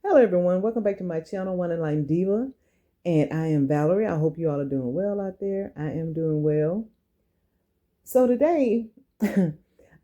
Hello, everyone. Welcome back to my channel, One in Line Diva. And I am Valerie. I hope you all are doing well out there. I am doing well. So today,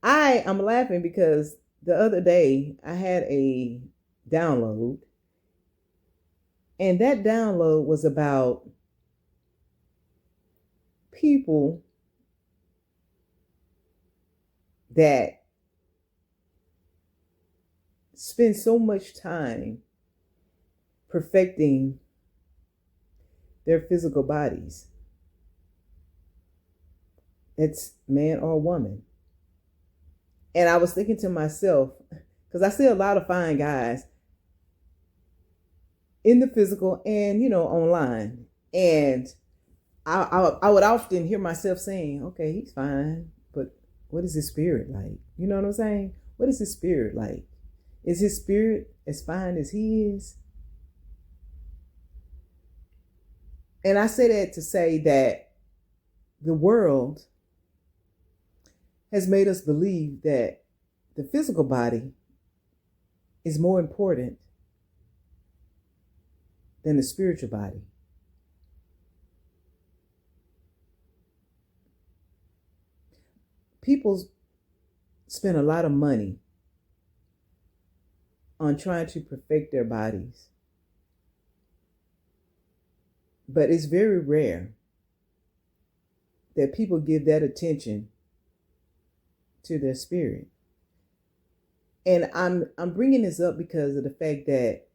I am laughing because the other day I had a download. And that download was about people that spend so much time perfecting their physical bodies. It's man or woman. And I was thinking to myself, because I see a lot of fine guys in the physical and, online. And I would often hear myself saying, okay, he's fine, but what is his spirit like? You know what I'm saying? What is his spirit like? Is his spirit as fine as he is? And I say that to say that the world has made us believe that the physical body is more important than the spiritual body. People spend a lot of money on trying to perfect their bodies. But it's very rare that people give that attention to their spirit. And I'm bringing this up because of the fact that,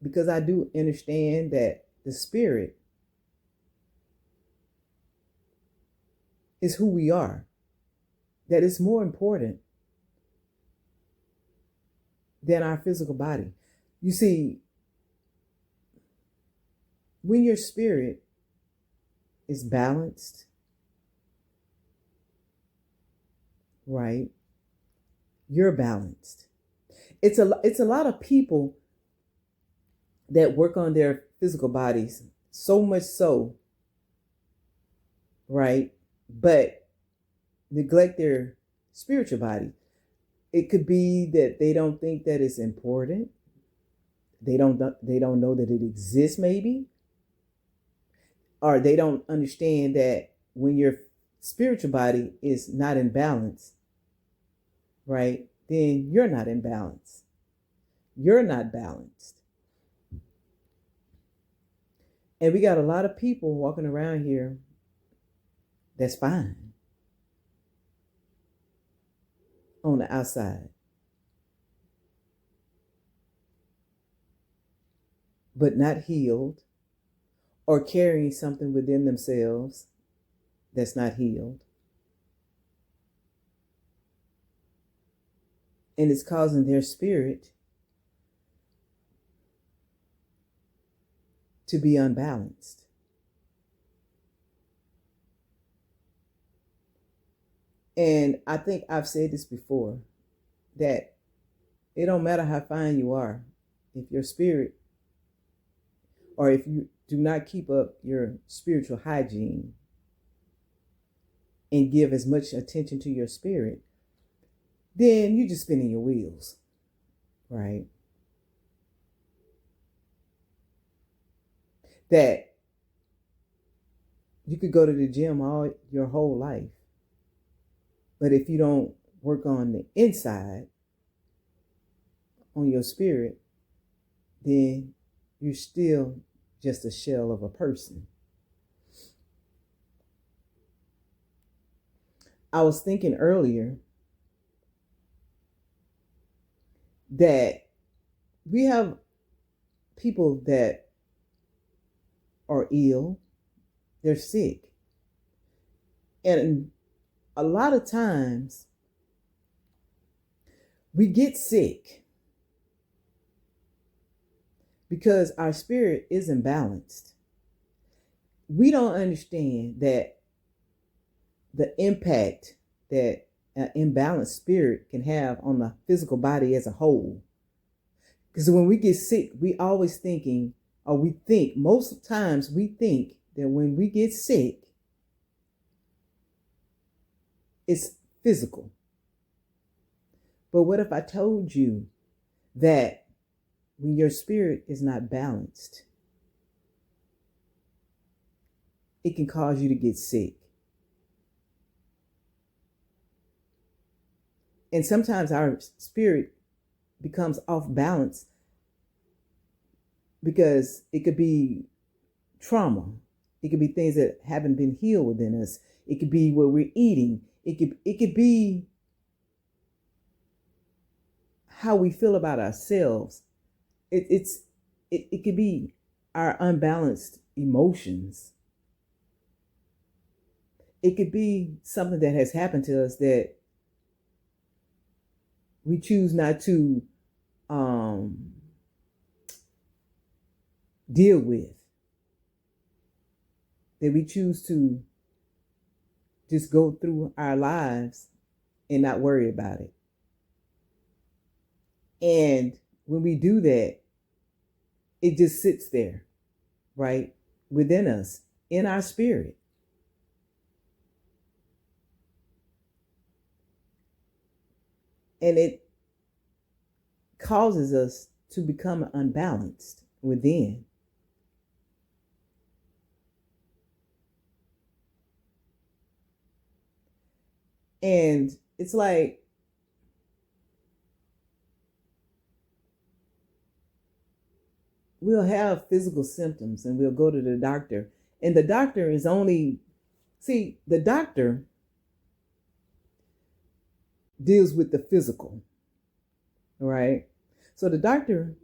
because I do understand that the spirit is who we are, that it's more important than our physical body. You see, when your spirit is balanced, right, you're balanced. It's a lot of people that work on their physical bodies, so much so, right, but neglect their spiritual body. It could be that they don't think that it's important. They don't know that it exists, maybe. Or they don't understand that when your spiritual body is not in balance, right, then you're not in balance. You're not balanced. And we got a lot of people walking around here that's fine on the outside, but not healed, or carrying something within themselves that's not healed. And it's causing their spirit to be unbalanced. And I think I've said this before, that it don't matter how fine you are, if your spirit, or if you do not keep up your spiritual hygiene and give as much attention to your spirit, then you're just spinning your wheels, right? That you could go to the gym all your whole life, but if you don't work on the inside, on your spirit, then you're still just a shell of a person. I was thinking earlier that we have people that are ill, they're sick. And a lot of times we get sick because our spirit isn't balanced. We don't understand that the impact that an imbalanced spirit can have on the physical body as a whole. Because when we get sick, we always thinking, or we think, most times we think that when we get sick, it's physical. But what if I told you that when your spirit is not balanced, it can cause you to get sick. And sometimes our spirit becomes off balance because it could be trauma. It could be things that haven't been healed within us. It could be what we're eating. It could be how we feel about ourselves. It could be our unbalanced emotions. It could be something that has happened to us that we choose not to deal with, that we choose to just go through our lives and not worry about it. And when we do that, it just sits there, right, within us, in our spirit. And it causes us to become unbalanced within. And it's like we'll have physical symptoms and we'll go to the doctor. And the doctor is only, see, the doctor deals with the physical, right? So the doctor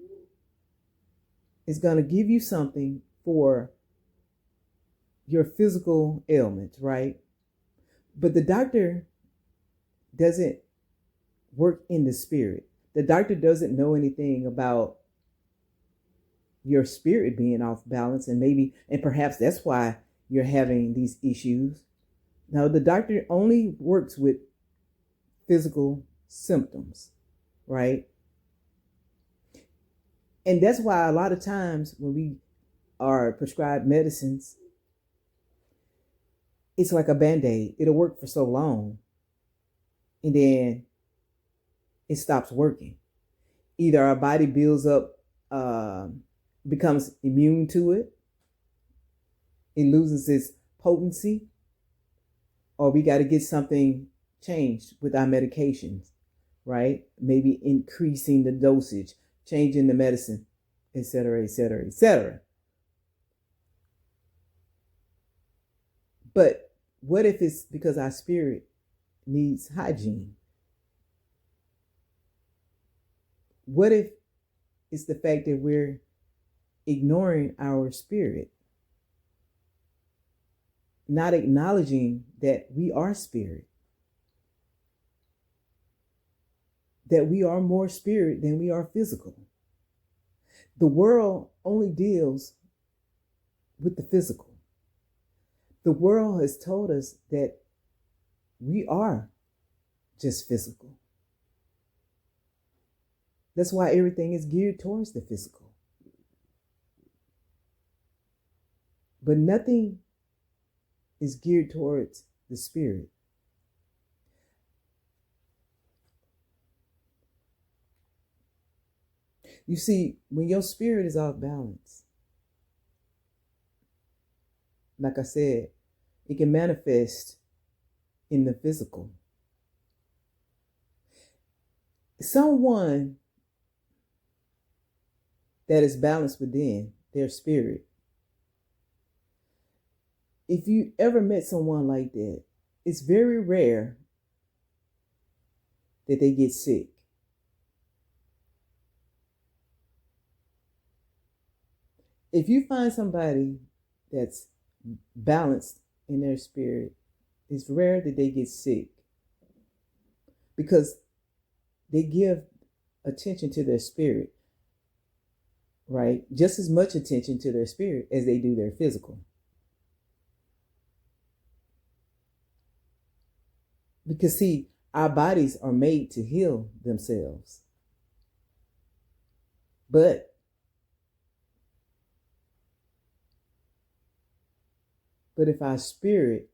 is going to give you something for your physical ailments, right? But the doctor doesn't work in the spirit. The doctor doesn't know anything about your spirit being off balance, and perhaps that's why you're having these issues. Now, the doctor only works with physical symptoms, right? And that's why a lot of times when we are prescribed medicines, it's like a band-aid. It'll work for so long, and then it stops working. Either our body builds up, becomes immune to it, it loses its potency, or we got to get something changed with our medications, right? Maybe increasing the dosage, changing the medicine, etc., etc., etc. But what if it's because our spirit needs hygiene? What if it's the fact that we're ignoring our spirit, not acknowledging that we are spirit, that we are more spirit than we are physical? The world only deals with the physical. The world has told us that we are just physical. That's why everything is geared towards the physical. But nothing is geared towards the spirit. You see, when your spirit is off balance, like I said, it can manifest in the physical. Someone that is balanced within their spirit, if you ever met someone like that, it's very rare that they get sick. If you find somebody that's balanced in their spirit, it's rare that they get sick because they give attention to their spirit, right? Just as much attention to their spirit as they do their physical. Because, see, our bodies are made to heal themselves. But if our spirit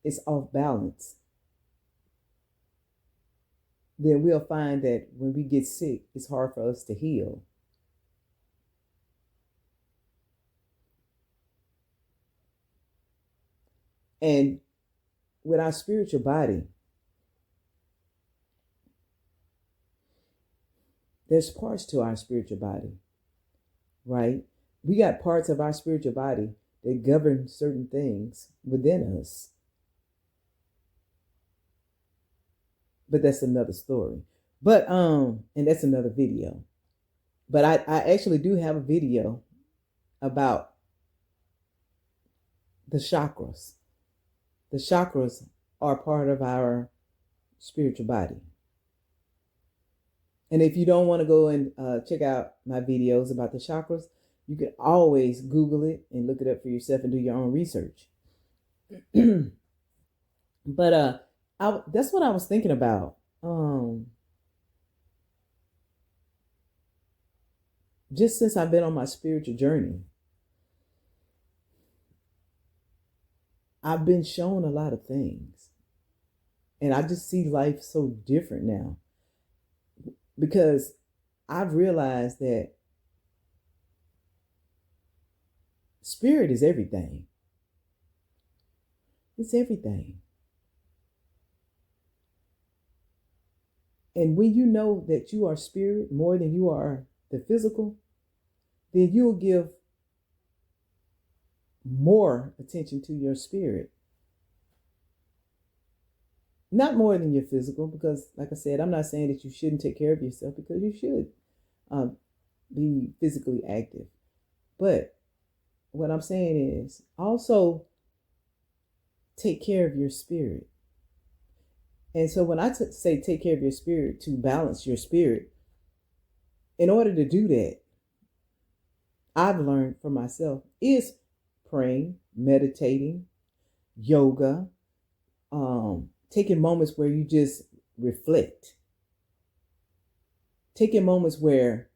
is off balance, then we'll find that when we get sick, it's hard for us to heal. And with our spiritual body, there's parts to our spiritual body, right? We got parts of our spiritual body that govern certain things within us. But that's another story. But and that's another video. But I actually do have a video about the chakras. The chakras are part of our spiritual body. And if you don't want to go and check out my videos about the chakras, you can always Google it and look it up for yourself and do your own research. But that's what I was thinking about. Just since I've been on my spiritual journey, I've been shown a lot of things. And I just see life so different now. Because I've realized that spirit is everything. It's everything. And when you know that you are spirit more than you are the physical, then you'll give more attention to your spirit. Not more than your physical, because like I said, I'm not saying that you shouldn't take care of yourself, because you should be physically active. But what I'm saying is also take care of your spirit. And so when I say take care of your spirit, to balance your spirit, in order to do that, I've learned for myself is praying, meditating, yoga, taking moments where you just reflect, taking moments where,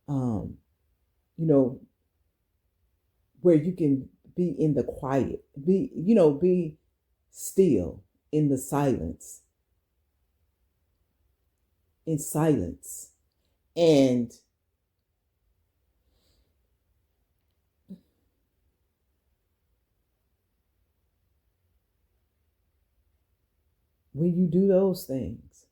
where you can be in the quiet, be still in the silence, in silence. And when you do those things,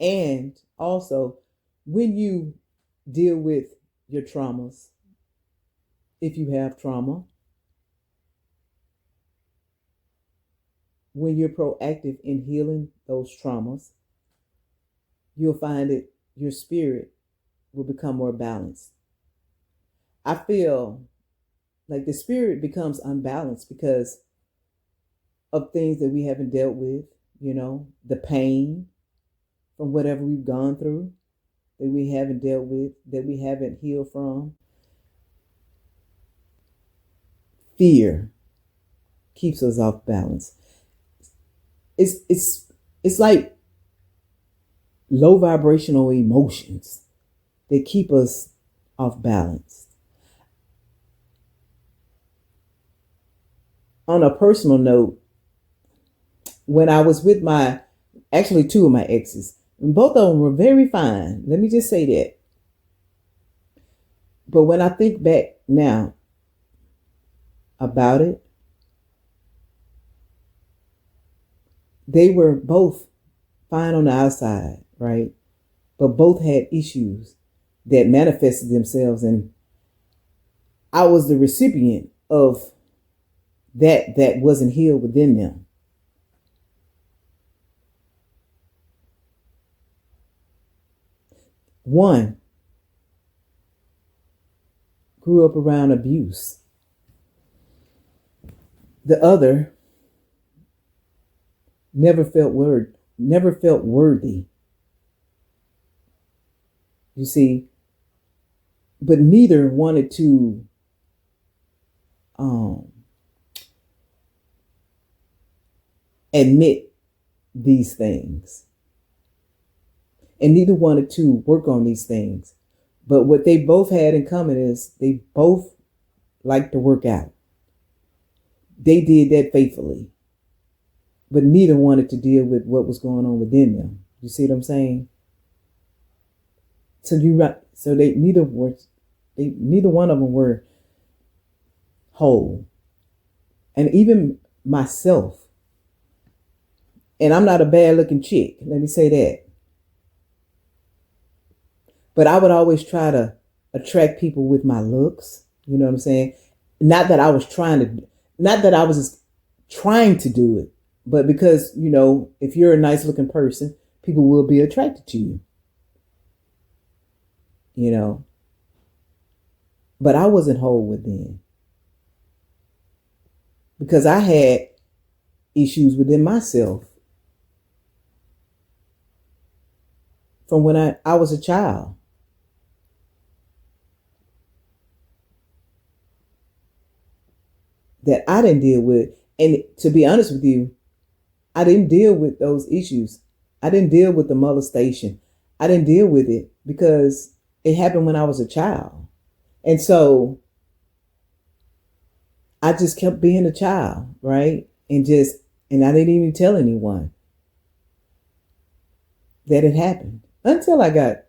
and also when you deal with your traumas, if you have trauma, when you're proactive in healing those traumas, you'll find that your spirit will become more balanced. I feel like the spirit becomes unbalanced because of things that we haven't dealt with, the pain from whatever we've gone through that we haven't dealt with, that we haven't healed from. Fear keeps us off balance. It's like low vibrational emotions that keep us off balance. On a personal note, when I was with two of my exes, and both of them were very fine. Let me just say that. But when I think back now about it, they were both fine on the outside, right? But both had issues that manifested themselves, and I was the recipient of that wasn't healed within them. One grew up around abuse. The other never felt worthy. You see, but neither wanted to admit these things. And neither wanted to work on these things. But what they both had in common is they both liked to work out. They did that faithfully. but neither wanted to deal with what was going on within them. You see what I'm saying? So they neither one of them were whole. And even myself, and I'm not a bad looking chick, let me say that. But I would always try to attract people with my looks. You know what I'm saying? Not that I was just trying to do it, but because, if you're a nice looking person, people will be attracted to you. But I wasn't whole within because I had issues within myself from when I was a child. That I didn't deal with. And to be honest with you, I didn't deal with those issues. I didn't deal with the molestation. I didn't deal with it because it happened when I was a child. And so I just kept being a child, right? And I didn't even tell anyone that it happened until I got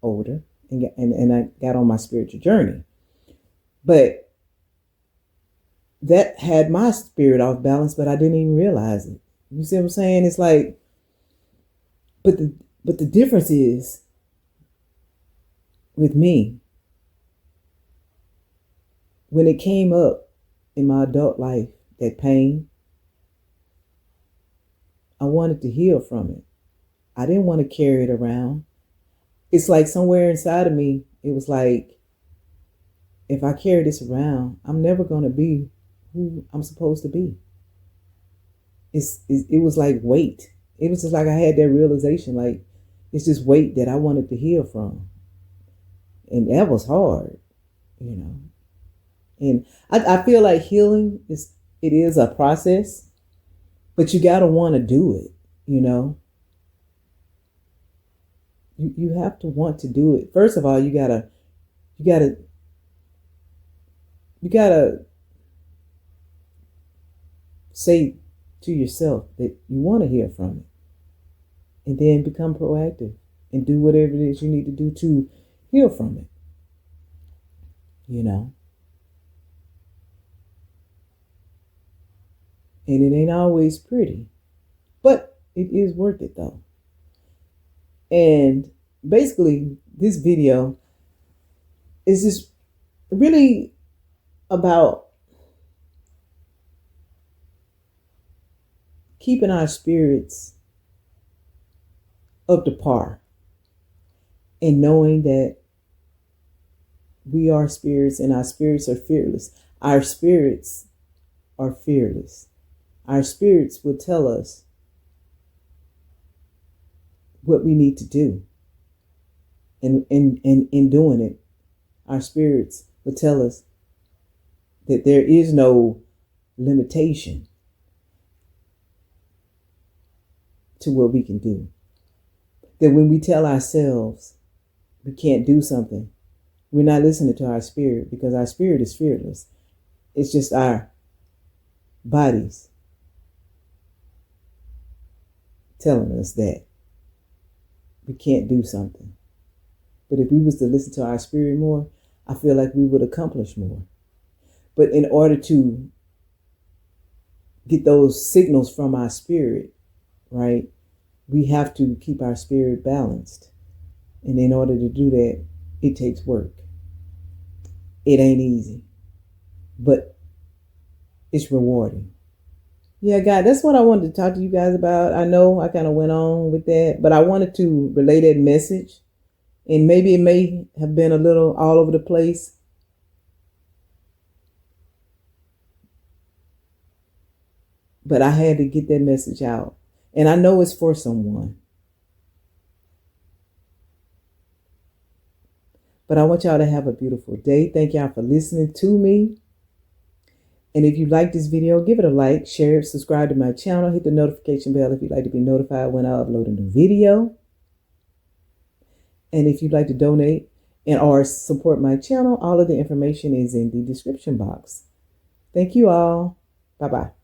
older and I got on my spiritual journey. But that had my spirit off balance, but I didn't even realize it. You see what I'm saying? It's like, but the difference is with me, when it came up in my adult life, that pain, I wanted to heal from it. I didn't want to carry it around. It's like somewhere inside of me, it was like, if I carry this around, I'm never going to be who I'm supposed to be. It was like weight. It was just like I had that realization, like it's this weight that I wanted to heal from. And that was hard, And I feel like healing is a process, but you gotta want to do it, You have to want to do it. First of all, you gotta say to yourself that you want to hear from it, and then become proactive and do whatever it is you need to do to heal from it. And it ain't always pretty, but it is worth it though. And basically, this video is just really about keeping our spirits up to par and knowing that we are spirits and our spirits are fearless. Our spirits are fearless. Our spirits will tell us what we need to do. And in doing it, our spirits will tell us that there is no limitation to what we can do. That when we tell ourselves we can't do something, we're not listening to our spirit, because our spirit is fearless. It's just our bodies telling us that we can't do something. But if we was to listen to our spirit more, I feel like we would accomplish more. But in order to get those signals from our spirit, right, we have to keep our spirit balanced. And in order to do that, it takes work. It ain't easy, but it's rewarding. Yeah, God, that's what I wanted to talk to you guys about. I know I kind of went on with that, but I wanted to relay that message. And maybe it may have been a little all over the place. But I had to get that message out. And I know it's for someone. But I want y'all to have a beautiful day. Thank y'all for listening to me. And if you like this video, give it a like, share it, subscribe to my channel, hit the notification bell if you'd like to be notified when I upload a new video. And if you'd like to donate or support my channel, all of the information is in the description box. Thank you all. Bye-bye.